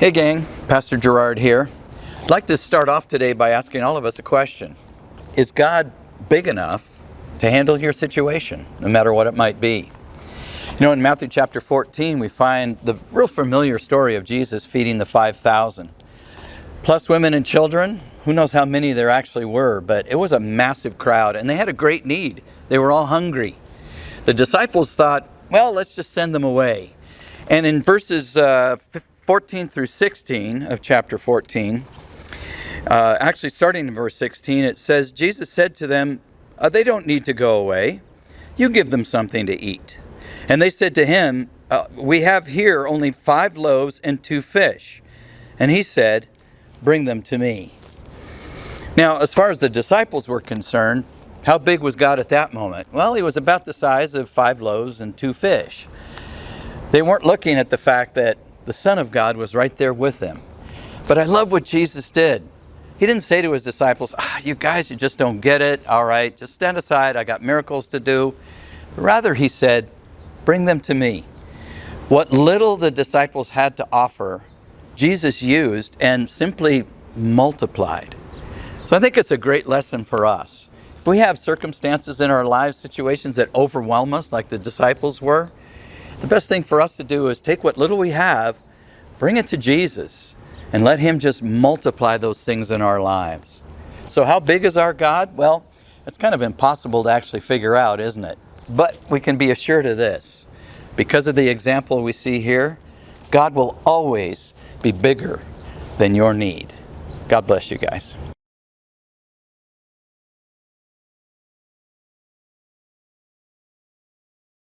Hey gang, Pastor Gerard here. I'd like to start off today by asking all of us a question. Is God big enough to handle your situation, no matter what it might be? You know, in Matthew chapter 14, we find the real familiar story of Jesus feeding the 5,000. Plus women and children, who knows how many there actually were, but it was a massive crowd and they had a great need. They were all hungry. The disciples thought, well, let's just send them away. And in verses 14 through 16 of chapter 14, actually starting in verse 16, it says, Jesus said to them, they don't need to go away. You give them something to eat. And they said to him, we have here only 5 loaves and 2 fish. And he said, bring them to me. Now, as far as the disciples were concerned, how big was God at that moment? Well, he was about the size of 5 loaves and 2 fish. They weren't looking at the fact that the Son of God was right there with them. But I love what Jesus did. He didn't say to his disciples, you guys, you just don't get it. All right, just stand aside. I got miracles to do. Rather, he said, bring them to me. What little the disciples had to offer, Jesus used and simply multiplied. So I think it's a great lesson for us. If we have circumstances in our lives, situations that overwhelm us like the disciples were, the best thing for us to do is take what little we have, bring it to Jesus, and let him just multiply those things in our lives. So how big is our God? Well, it's kind of impossible to actually figure out, isn't it? But we can be assured of this. Because of the example we see here, God will always be bigger than your need. God bless you guys.